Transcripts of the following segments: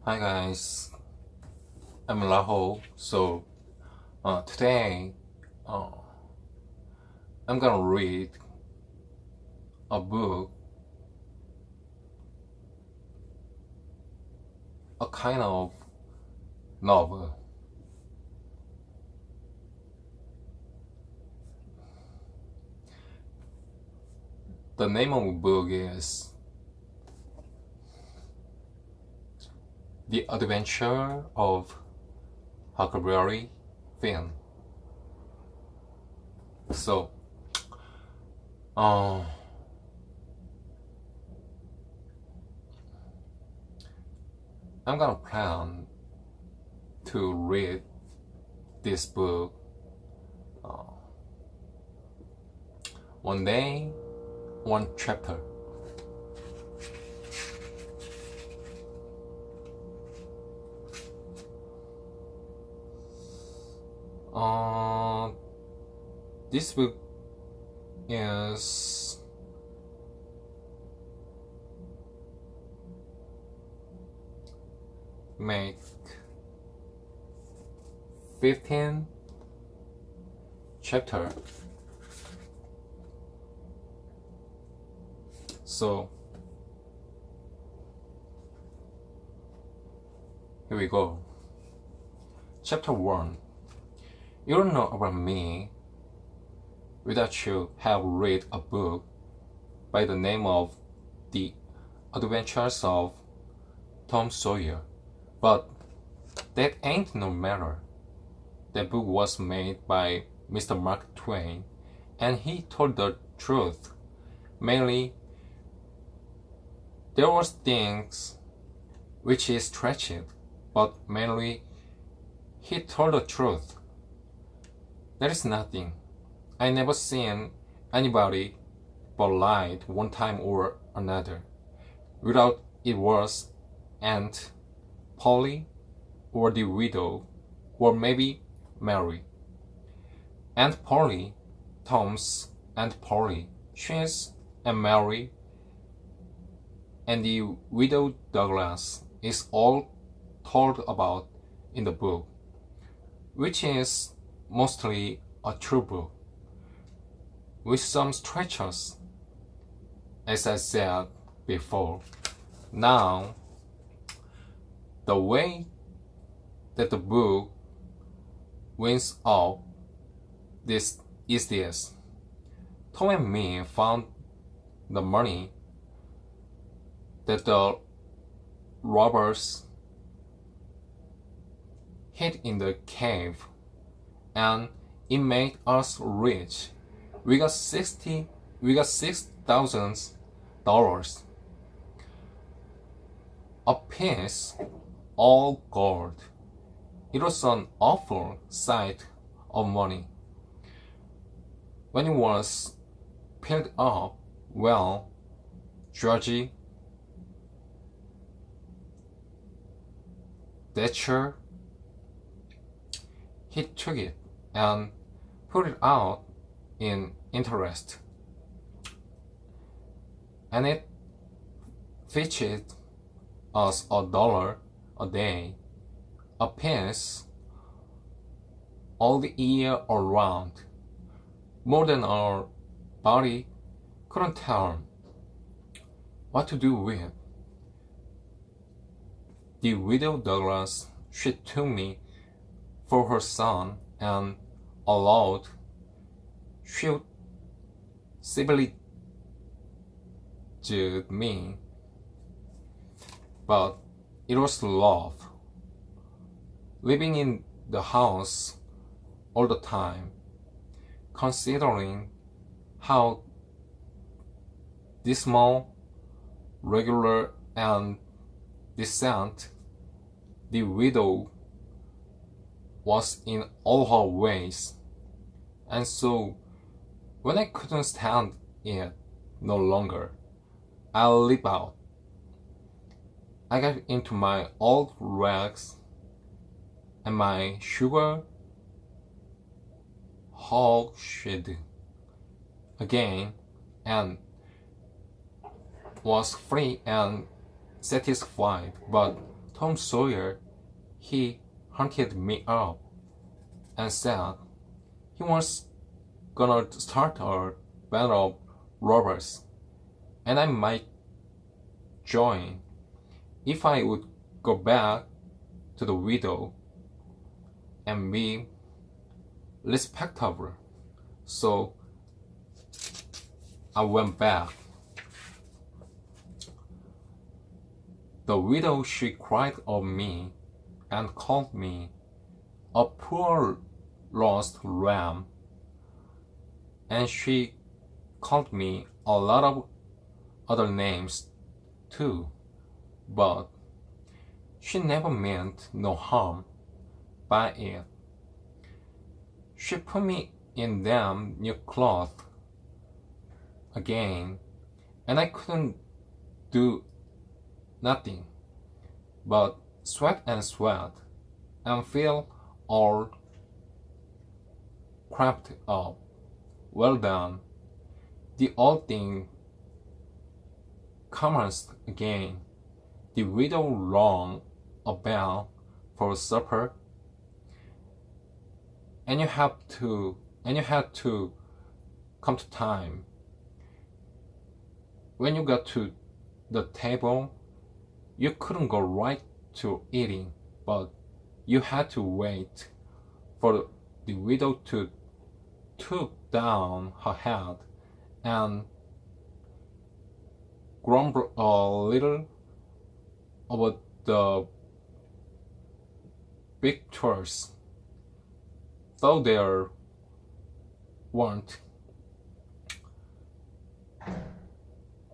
Hi guys, I'm Rahul. Today uh, I'm gonna read a book, a kind of novel. The name of the book is The Adventure of Huckleberry Finn. So, uh, I'm gonna plan to read this book one day, one chapter. This book is make 15 chapter. So here we go. Chapter 1. You don't know about me without you have read a book by the name of The Adventures of Tom Sawyer. But that ain't no matter. That book was made by Mr. Mark Twain, and he told the truth. Mainly, there was things which he stretched, but mainly he told the truth. There is nothing. I never seen anybody but lied one time or another. Without it was Aunt Polly or the widow, or maybe Mary. Aunt Polly, Tom's Aunt Polly, she's and Mary, and the widow Douglas is all told about in the book, which is mostly a true book, with some stretches, as I said before. Now, the way that the book wins up this is this. Tom and me found the money that the robbers hid in the cave, and it made us rich. We got $6,000 a piece, all gold. It was an awful sight of money. When it was piled up, well, Georgie Thatcher, he took it and put it out in interest, and it fetched us $1 a day a piece all the year around, more than our body couldn't tell what to do with. The widow Douglas, she took me for her son and allowed she would civilly judge me, but it was love. Living in the house all the time, considering how dismal, regular, and decent the widow was in all her ways. And so, when I couldn't stand it no longer, I leaped out. I got into my old rags and my sugar hog shit again, and was free and satisfied. But Tom Sawyer, he hunted me up and said he was gonna start a band of robbers, and I might join if I would go back to the widow and be respectable. So I went back. The widow, she cried of me and called me a poor lost lamb, and she called me a lot of other names too, but she never meant no harm by it. She put me in them new clothes again, and I couldn't do nothing but sweat and feel all cramped up. Well done. The old thing commenced again. The widow rang a bell for supper, and you had to come to time. When you got to the table, you couldn't go right to eating, but you had to wait for the widow to took down her head and grumble a little over the big chores, though there weren't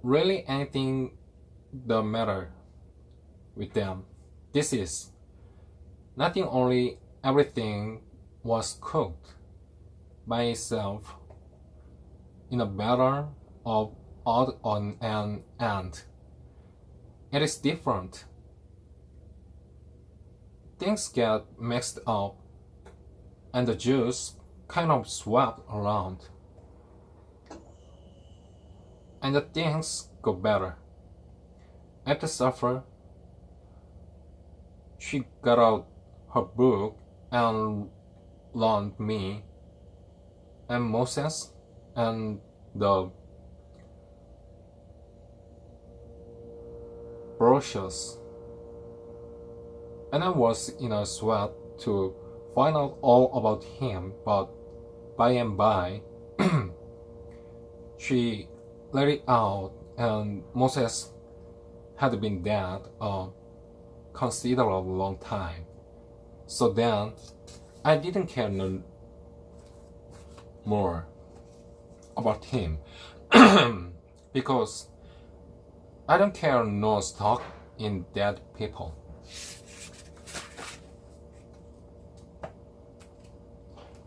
really anything the matter with them. This is nothing, only everything was cooked by itself in a batter of odd on an end. It is different. Things get mixed up and the juice kind of swapped around, and the things go better. After supper, she got out her book and loaned me and Moses and the brochures, and I was in a sweat to find out all about him, but by and by she let it out, and Moses had been dead a considerable long time. So then I didn't care no more about him because I don't care no stock in dead people.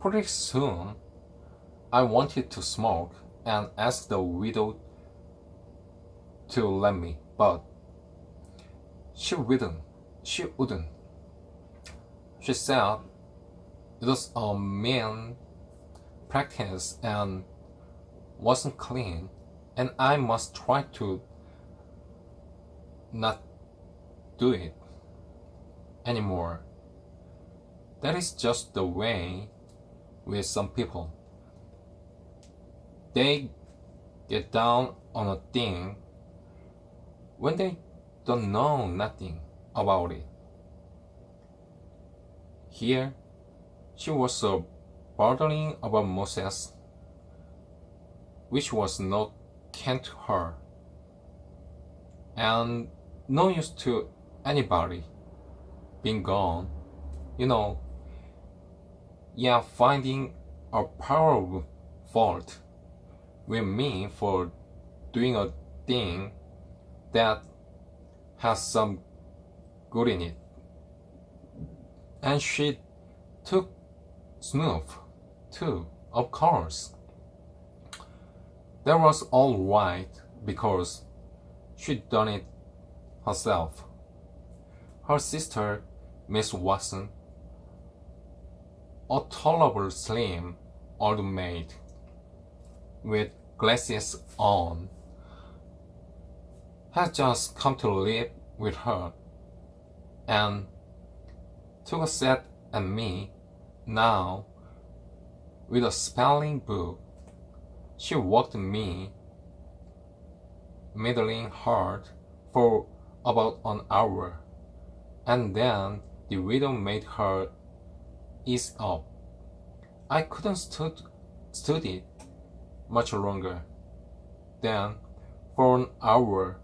Pretty soon I wanted to smoke and asked the widow to let me, but she wouldn't. She said it was a mean practice and wasn't clean, and I must try to not do it anymore. That is just the way with some people. They get down on a thing when they don't know nothing about it. Here, she was bothering about Moses, which was no kin to her, and no use to anybody being gone. Yeah, finding a powerful fault with me for doing a thing that has some good in it. And she took snuff too, of course. That was all right because she'd done it herself. Her sister, Miss Watson, a tolerable slim old maid with glasses on, had just come to live with her, and took a set at me. Now, with a spelling book, she walked me middling hard for about an hour, and then the widow made her ease up. I couldn't stood it much longer. Then, for an hour,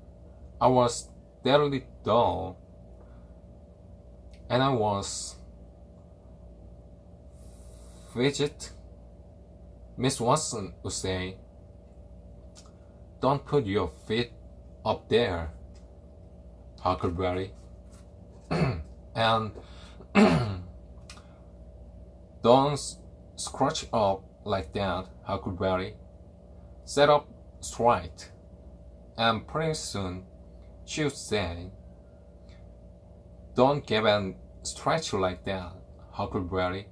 I was deadly dull, and I was fidget. Miss Watson would say, "Don't put your feet up there, Huckleberry," and "Don't scratch up like that, Huckleberry. Set up straight." And pretty soon she would say, "Don't give and stretch like that, Huckleberry.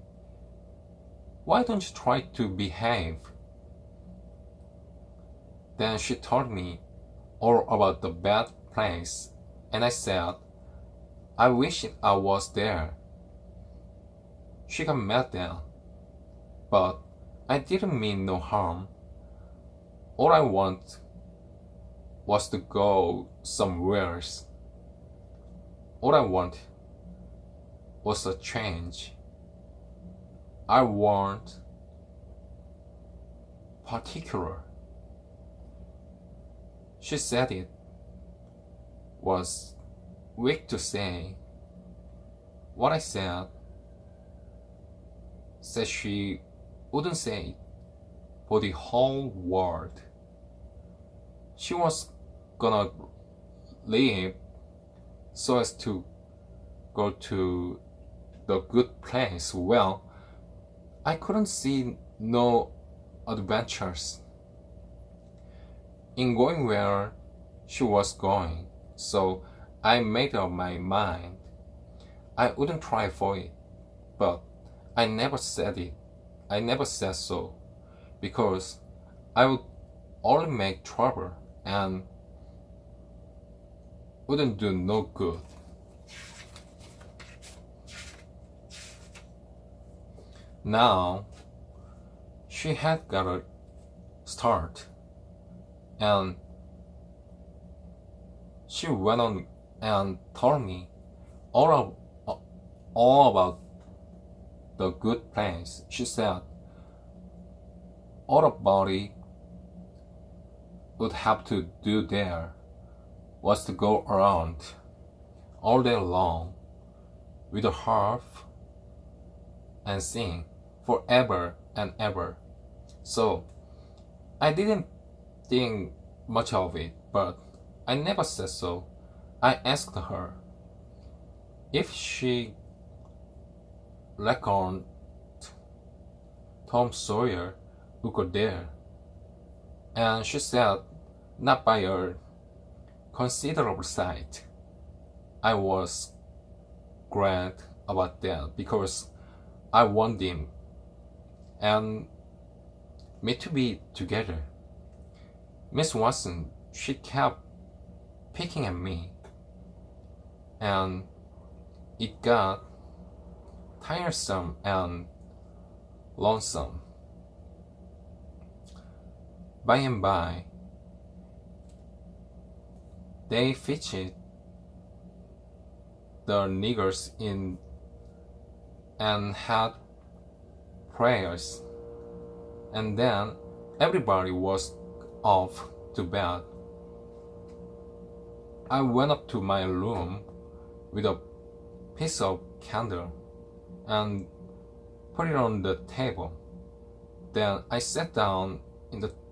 Why don't you try to behave?" Then she told me all about the bad place, and I said, "I wish I was there." She got mad then, but I didn't mean no harm. All I want was to go somewheres. All I want was a change. I weren't particular. She said it was weak to say. What I said she wouldn't say for the whole world. She was gonna leave so as to go to the good place. Well, I couldn't see no adventures in going where she was going, so I made up my mind I wouldn't try for it. But I never said it. I never said so, because I would only make trouble and wouldn't do no good. Now, she had got a start, and she went on and told me all about the good place. She said all about it would have to do there was to go around all day long with a harp and sing forever and ever. So I didn't think much of it, but I never said so. I asked her if she reckoned Tom Sawyer would go there, and she said not by a considerable sight. I was glad about that because I want them and me to be together. Miss Watson, she kept picking at me, and it got tiresome and lonesome. By and by, they fetched the niggers in and had prayers, and then everybody was off to bed. I went up to my room with a piece of candle and put it on the table. Then I sat down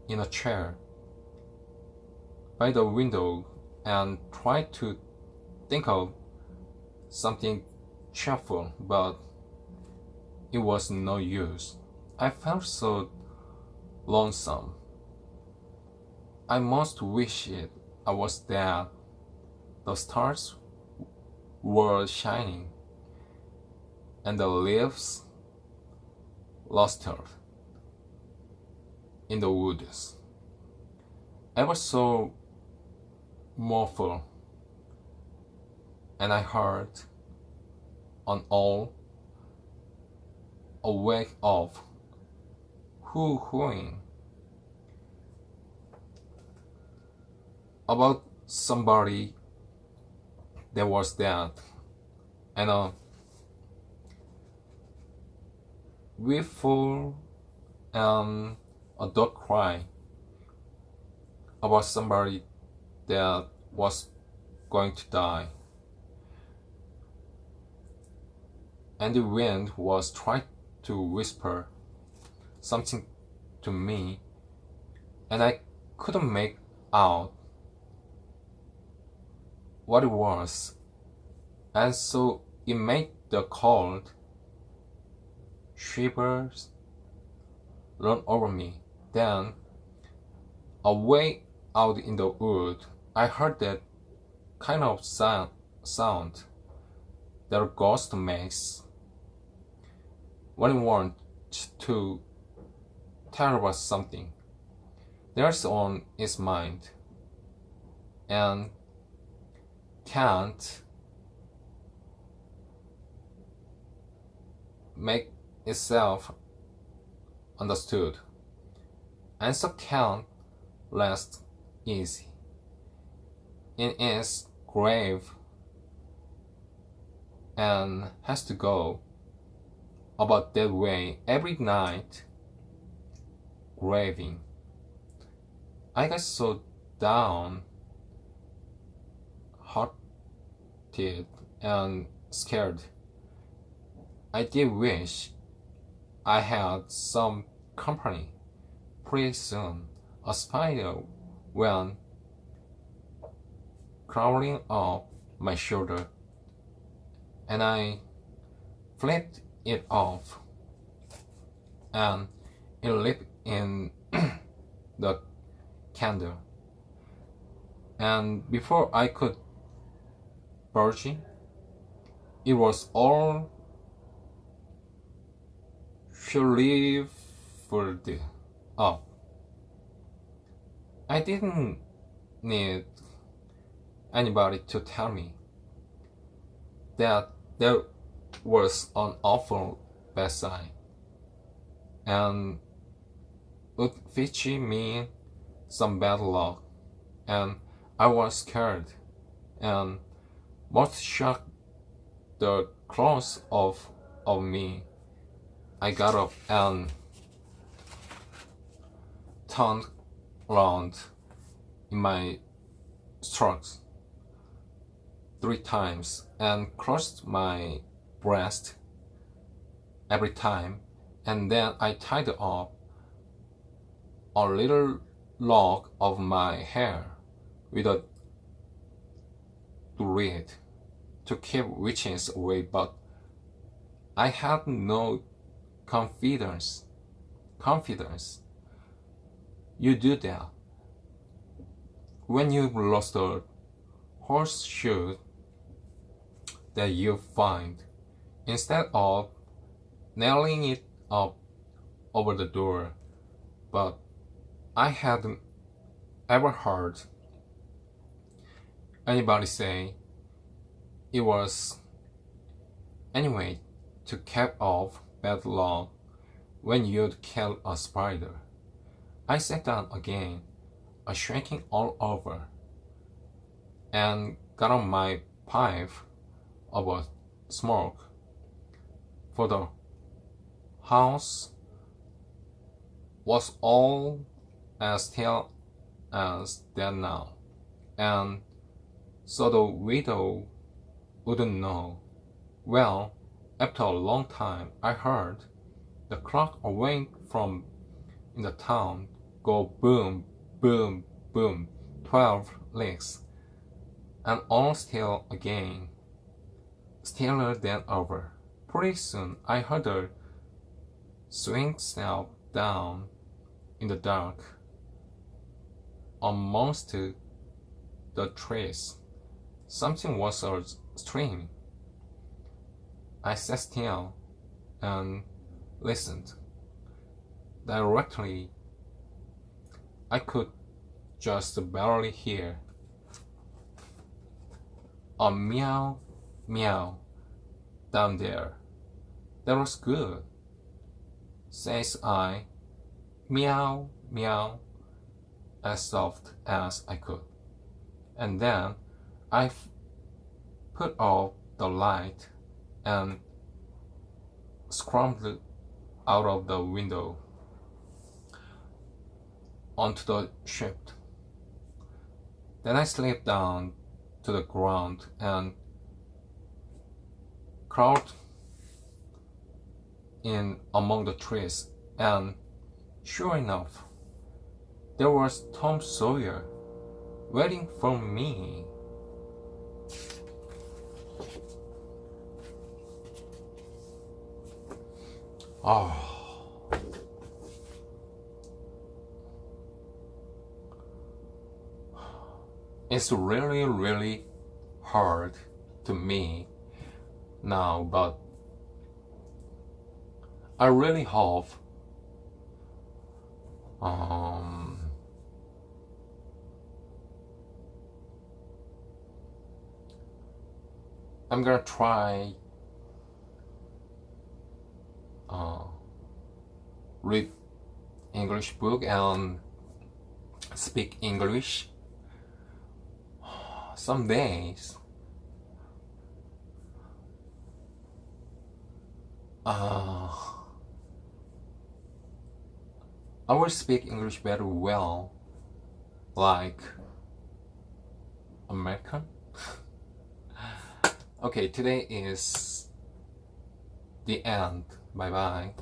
in a chair by the window and tried to think of something cheerful, but it was no use. I felt so lonesome. I most wished I was dead. The stars were shining, and the leaves lustered in the woods, ever so mournful, and I heard an owl awake of hoo-hooing about somebody that was dead, and a whistle and a dog cry about somebody that was going to die. And the wind was trying to whisper something to me, and I couldn't make out what it was, and so it made the cold shivers run over me. Then, away out in the wood, I heard that kind of sound that a ghost makes when it wants to tell us something there's on its mind and can't make itself understood, and so can't rest easy in its grave and has to go about that way every night graving. I got so down hearted and scared. I did wish I had some company. Pretty soon a spider went crawling up my shoulder, and I flipped it off, and it lit in the candle, and before I could budge, it was all shriveled up. I didn't need anybody to tell me that there was an awful bad sign and would fetch me some bad luck, and I was scared and most shocked the clothes of me. I got up and turned around in my strokes 3 times and crossed my breast every time, and then I tied up a little lock of my hair with a thread to keep witches away, but I had no confidence. You do that when you've lost a horseshoe that you find. Instead of nailing it up over the door. But I hadn't ever heard anybody say it was anyway to keep off bad luck when you'd kill a spider. I sat down again, shaking all over, and got on my pipe of a smoke, for the house was all as still as that now, and so the widow wouldn't know. Well, after a long time, I heard the clock away from in the town go boom, boom, boom, 12 licks, and all still again, stiller than ever. Pretty soon I heard her swing snap down in the dark amongst the trees. Something was a stream. I sat still and listened. Directly, I could just barely hear a meow, meow down there. That was good, says I, meow, meow, as soft as I could. And then I put off the light and scrambled out of the window onto the ship. Then I slipped down to the ground and crawled in among the trees, and sure enough, there was Tom Sawyer waiting for me. Oh, it's really, really hard to me now, but I really hope I'm gonna try read English book and speak English some days. I will speak English very well, like American. Okay, today is the end. Bye bye.